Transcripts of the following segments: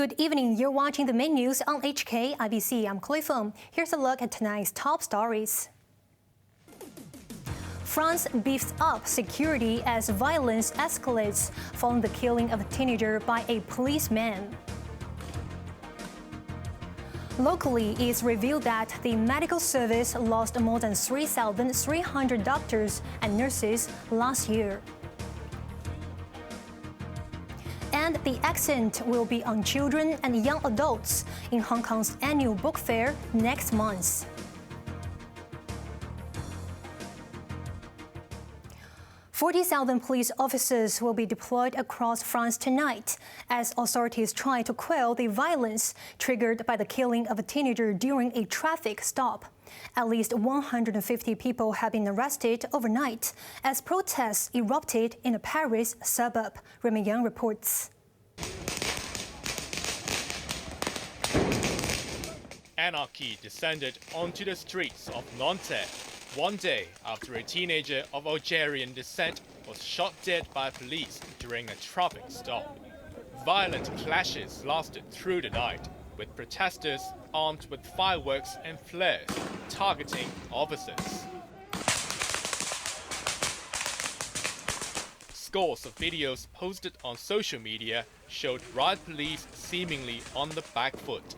Good evening. You're watching the main news on HKIBC. I'm Chloe Feng. Here's a look at tonight's top stories. France beefs up security as violence escalates following the killing of a teenager by a policeman. Locally, it's revealed that the medical service lost more than 3,300 doctors and nurses last year. And the accent will be on children and young adults in Hong Kong's annual book fair next month. "40,000 police officers will be deployed across France tonight as authorities try to quell the violence triggered by the killing of a teenager during a traffic stop. At least 150 people have been arrested overnight as protests erupted in a Paris suburb," Remy Yang reports. Anarchy descended onto the streets of Nantes one day after a teenager of Algerian descent was shot dead by police during a traffic stop. Violent clashes lasted through the night, with protesters armed with fireworks and flares targeting officers. Scores of videos posted on social media showed riot police seemingly on the back foot.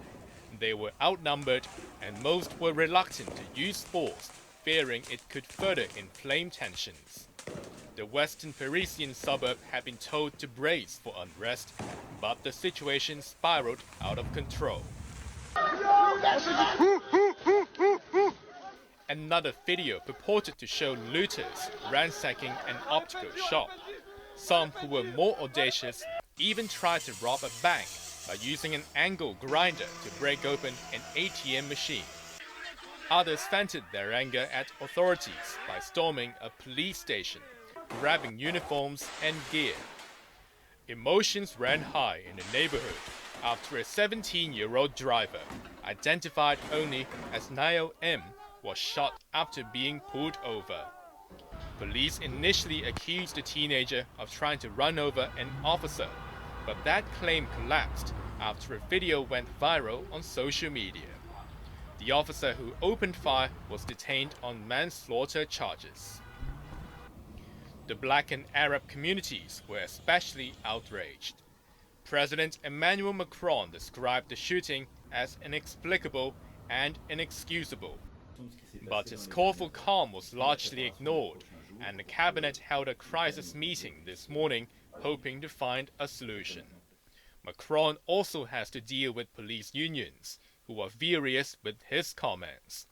They were outnumbered and most were reluctant to use force, fearing it could further inflame tensions. The western Parisian suburb had been told to brace for unrest, but the situation spiraled out of control. Another video purported to show looters ransacking an optical shop. Some who were more audacious even tried to rob a bank by using an angle grinder to break open an ATM machine. Others vented their anger at authorities by storming a police station, grabbing uniforms and gear. Emotions ran high in the neighborhood after a 17-year-old driver, identified only as Niall M., was shot after being pulled over. Police initially accused the teenager of trying to run over an officer, but that claim collapsed after a video went viral on social media. The officer who opened fire was detained on manslaughter charges. The Black and Arab communities were especially outraged. President Emmanuel Macron described the shooting as inexplicable and inexcusable. But his call for calm was largely ignored, and the cabinet held a crisis meeting this morning hoping to find a solution. Macron also has to deal with police unions, who are furious with his comments.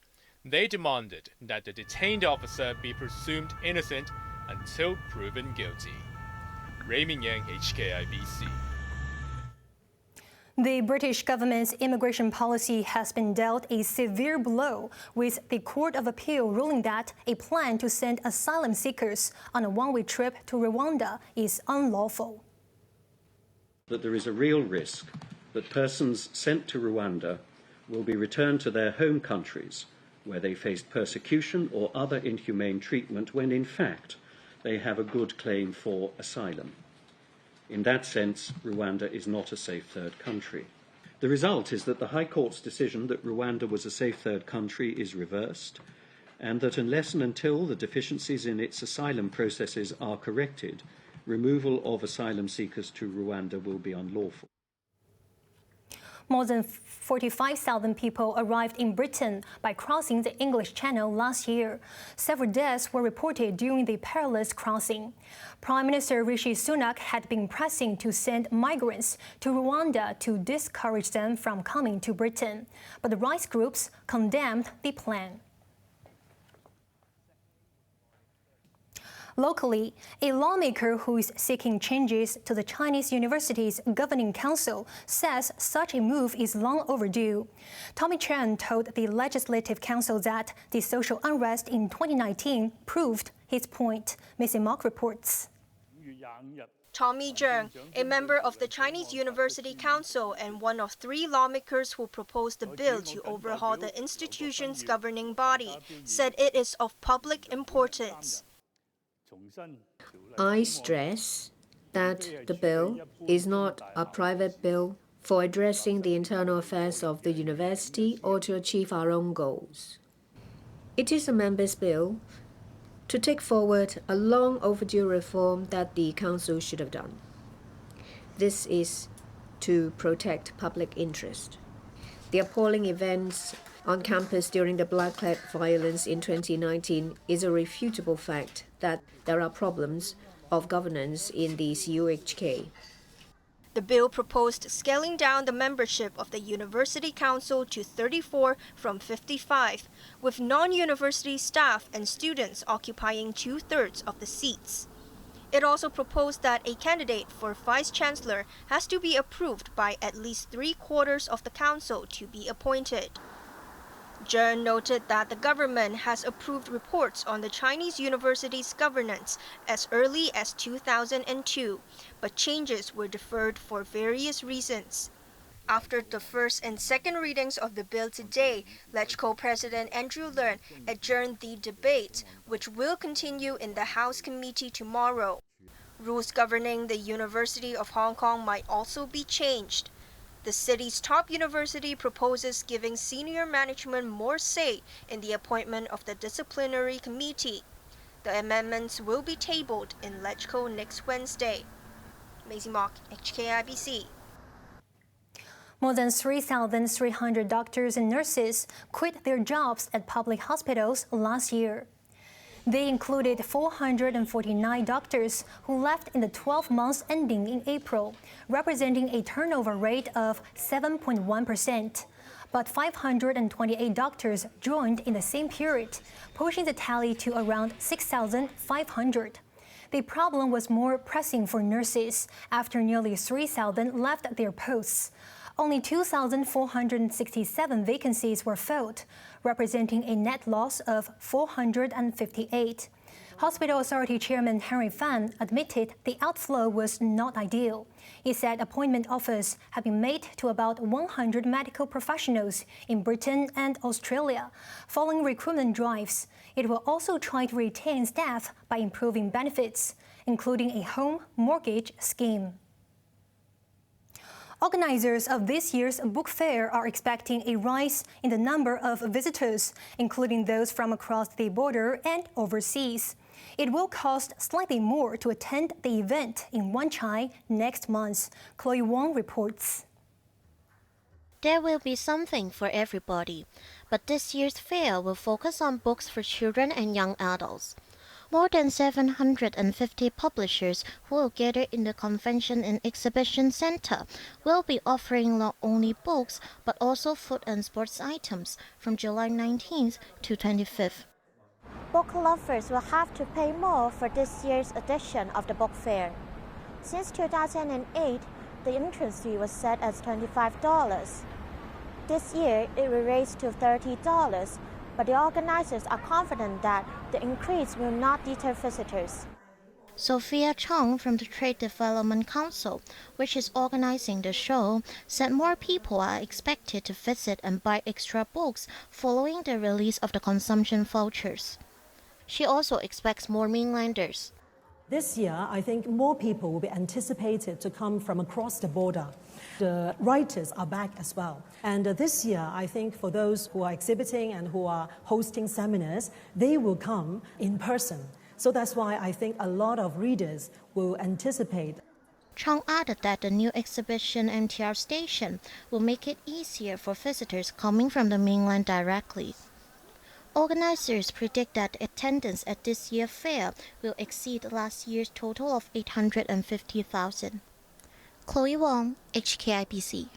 They demanded that the detained officer be presumed innocent until proven guilty. Raymond Yang, HKIBC. The British government's immigration policy has been dealt a severe blow, with the Court of Appeal ruling that a plan to send asylum seekers on a one-way trip to Rwanda is unlawful. That there is a real risk that persons sent to Rwanda will be returned to their home countries where they faced persecution or other inhumane treatment when in fact they have a good claim for asylum. In that sense, Rwanda is not a safe third country. The result is that the High Court's decision that Rwanda was a safe third country is reversed, and that unless and until the deficiencies in its asylum processes are corrected, removal of asylum seekers to Rwanda will be unlawful. More than 45,000 people arrived in Britain by crossing the English Channel last year. Several deaths were reported during the perilous crossing. Prime Minister Rishi Sunak had been pressing to send migrants to Rwanda to discourage them from coming to Britain, but the rights groups condemned the plan. Locally, a lawmaker who is seeking changes to the Chinese University's governing council says such a move is long overdue. Tommy Chen told the Legislative Council that the social unrest in 2019 proved his point. Missy Mock reports. Tommy Zheng, a member of the Chinese University Council and one of 3 lawmakers who proposed the bill to overhaul the institution's governing body, said it is of public importance. I stress that the bill is not a private bill for addressing the internal affairs of the university or to achieve our own goals. It is a members' bill to take forward a long overdue reform that the council should have done. This is to protect public interest. The appalling events on campus during the Black Flag violence in 2019 is a refutable fact that there are problems of governance in the CUHK. The bill proposed scaling down the membership of the University Council to 34 from 55, with non-university staff and students occupying 2/3 of the seats. It also proposed that a candidate for vice-chancellor has to be approved by at least 3/4 of the council to be appointed. Zheng noted that the government has approved reports on the Chinese university's governance as early as 2002, but changes were deferred for various reasons. After the first and second readings of the bill today, LegCo President Andrew Leung adjourned the debate, which will continue in the House Committee tomorrow. Rules governing the University of Hong Kong might also be changed. The city's top university proposes giving senior management more say in the appointment of the disciplinary committee. The amendments will be tabled in LegCo next Wednesday. Maisie Mock, HKIBC. More than 3,300 doctors and nurses quit their jobs at public hospitals last year. They included 449 doctors who left in the 12 months ending in April, representing a turnover rate of 7.1%. But 528 doctors joined in the same period, pushing the tally to around 6,500. The problem was more pressing for nurses after nearly 3,000 left their posts. Only 2,467 vacancies were filled, representing a net loss of 458. Hospital Authority Chairman Henry Fan admitted the outflow was not ideal. He said appointment offers have been made to about 100 medical professionals in Britain and Australia. Following recruitment drives, it will also try to retain staff by improving benefits, including a home mortgage scheme. Organizers of this year's book fair are expecting a rise in the number of visitors, including those from across the border and overseas. It will cost slightly more to attend the event in Wan Chai next month. Chloe Feng reports. There will be something for everybody, but this year's fair will focus on books for children and young adults. More than 750 publishers who will gather in the Convention and Exhibition Center will be offering not only books but also food and sports items from July 19th to 25th. Book lovers will have to pay more for this year's edition of the book fair. Since 2008, the entrance fee was set as $25. This year, it will raise to $30. But the organizers are confident that the increase will not deter visitors. Sophia Chong from the Trade Development Council, which is organizing the show, said more people are expected to visit and buy extra books following the release of the consumption vouchers. She also expects more mainlanders. This year, I think more people will be anticipated to come from across the border. The writers are back as well. And this year, I think for those who are exhibiting and who are hosting seminars, they will come in person. So that's why I think a lot of readers will anticipate. Chong added that the new exhibition MTR station will make it easier for visitors coming from the mainland directly. Organizers predict that attendance at this year's fair will exceed last year's total of 850,000. Chloe Feng, HKIBC.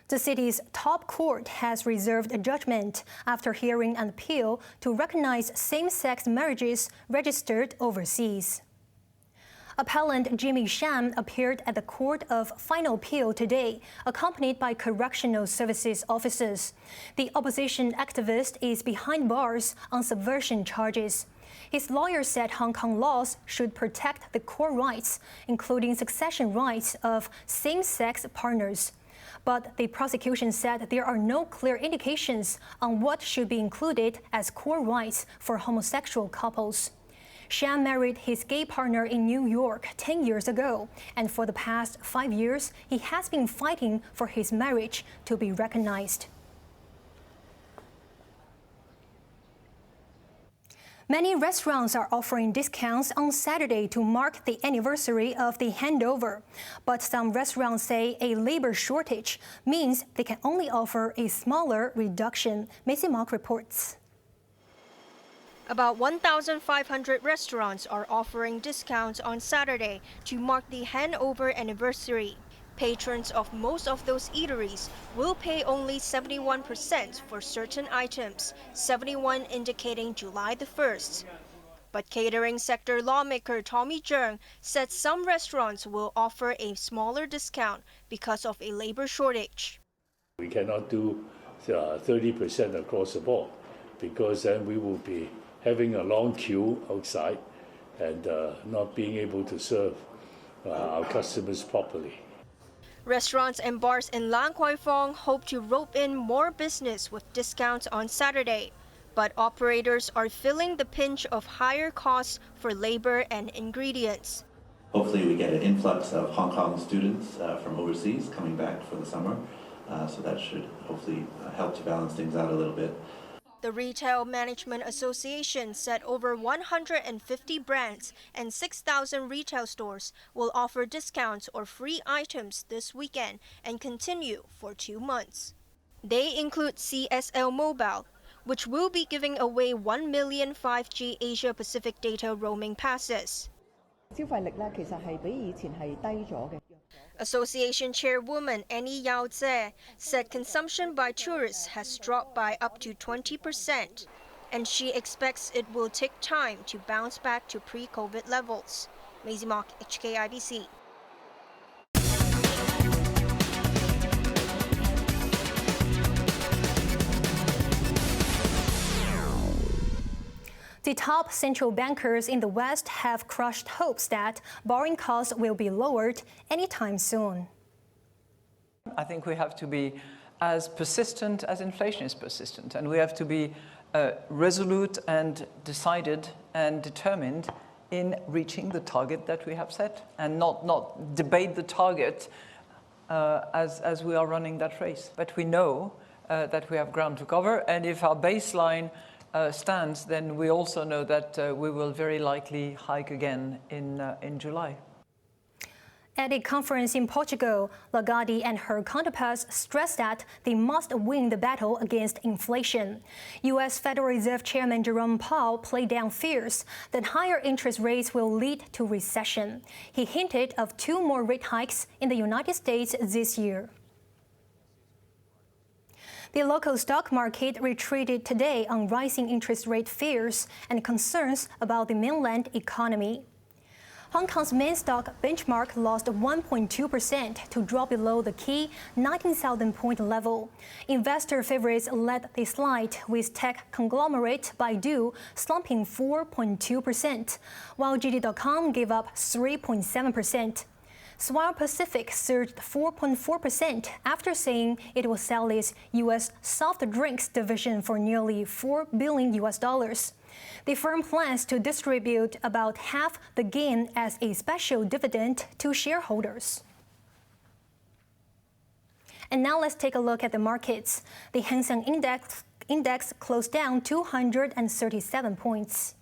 The city's top court has reserved a judgment after hearing an appeal to recognize same-sex marriages registered overseas. Appellant Jimmy Sham appeared at the Court of Final Appeal today, accompanied by correctional services officers. The opposition activist is behind bars on subversion charges. His lawyer said Hong Kong laws should protect the core rights, including succession rights of same-sex partners. But the prosecution said there are no clear indications on what should be included as core rights for homosexual couples. Shan married his gay partner in New York 10 years ago, and for the past 5 years, he has been fighting for his marriage to be recognized. Many restaurants are offering discounts on Saturday to mark the anniversary of the handover. But some restaurants say a labor shortage means they can only offer a smaller reduction. Macy Mock reports. About 1,500 restaurants are offering discounts on Saturday to mark the handover anniversary. Patrons of most of those eateries will pay only 71% for certain items, 71% indicating July the 1st. But catering sector lawmaker Tommy Zheng said some restaurants will offer a smaller discount because of a labor shortage. We cannot do 30% across the board because then we will be having a long queue outside and not being able to serve our customers properly. Restaurants and bars in Lan Kwai Fong hope to rope in more business with discounts on Saturday. But operators are feeling the pinch of higher costs for labor and ingredients. Hopefully we get an influx of Hong Kong students from overseas coming back for the summer. So that should hopefully help to balance things out a little bit. The Retail Management Association said over 150 brands and 6,000 retail stores will offer discounts or free items this weekend and continue for 2 months. They include CSL Mobile, which will be giving away 1 million 5G Asia Pacific data roaming passes. Association chairwoman Annie Yao Tse said consumption by tourists has dropped by up to 20%, and she expects it will take time to bounce back to pre-COVID levels. Maisie Mock, HKIBC. The top central bankers in the West have crushed hopes that borrowing costs will be lowered anytime soon. I think we have to be as persistent as inflation is persistent, and we have to be resolute and decided and determined in reaching the target that we have set, and not debate the target as we are running that race. But we know that we have ground to cover, and if our baseline stands, then we also know that we will very likely hike again in July. At a conference in Portugal, Lagarde and her counterparts stressed that they must win the battle against inflation. U.S. Federal Reserve Chairman Jerome Powell played down fears that higher interest rates will lead to recession. He hinted of 2 more rate hikes in the United States this year. The local stock market retreated today on rising interest rate fears and concerns about the mainland economy. Hong Kong's main stock benchmark lost 1.2% to drop below the key 19,000-point level. Investor favorites led the slide, with tech conglomerate Baidu slumping 4.2%, while JD.com gave up 3.7%. Swire Pacific surged 4.4% after saying it will sell its U.S. soft drinks division for nearly $4 billion. The firm plans to distribute about half the gain as a special dividend to shareholders. And now let's take a look at the markets. The Hang Seng Index closed down 237 points.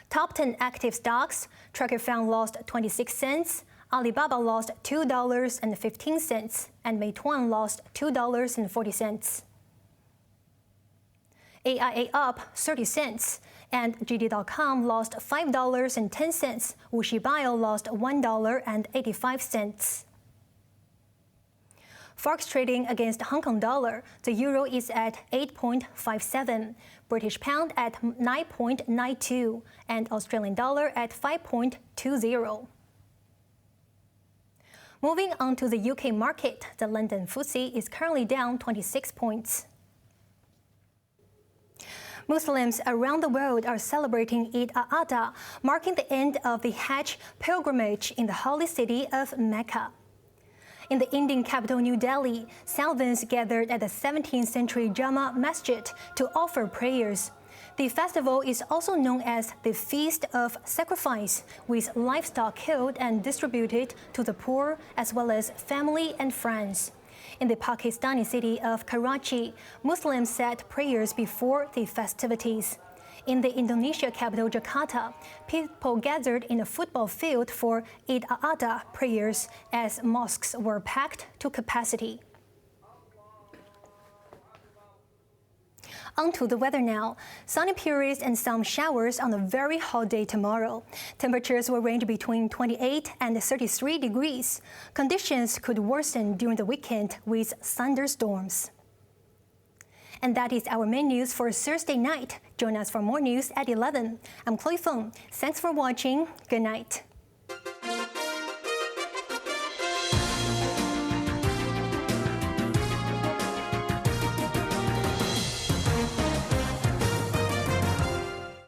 Top 10 active stocks: Tracker Fang lost 26 cents, Alibaba lost $2.15, and Meituan lost $2.40. AIA up 30 cents, and JD.com lost $5.10. Wuxi Bio lost $1.85. Forex trading against Hong Kong dollar, the euro is at 8.57, British pound at 9.92, and Australian dollar at 5.20. Moving on to the UK market, the London FTSE is currently down 26 points. Muslims around the world are celebrating Eid al-Adha, marking the end of the Hajj pilgrimage in the holy city of Mecca. In the Indian capital New Delhi, thousands gathered at the 17th century Jama Masjid to offer prayers. The festival is also known as the Feast of Sacrifice, with livestock killed and distributed to the poor as well as family and friends. In the Pakistani city of Karachi, Muslims said prayers before the festivities. In the Indonesia capital Jakarta, people gathered in a football field for Eid al-Adha prayers as mosques were packed to capacity. On to the weather now. Sunny periods and some showers on a very hot day tomorrow. Temperatures will range between 28 and 33 degrees. Conditions could worsen during the weekend with thunderstorms. And that is our main news for Thursday night. Join us for more news at 11. I'm Chloe Feng. Thanks for watching. Good night.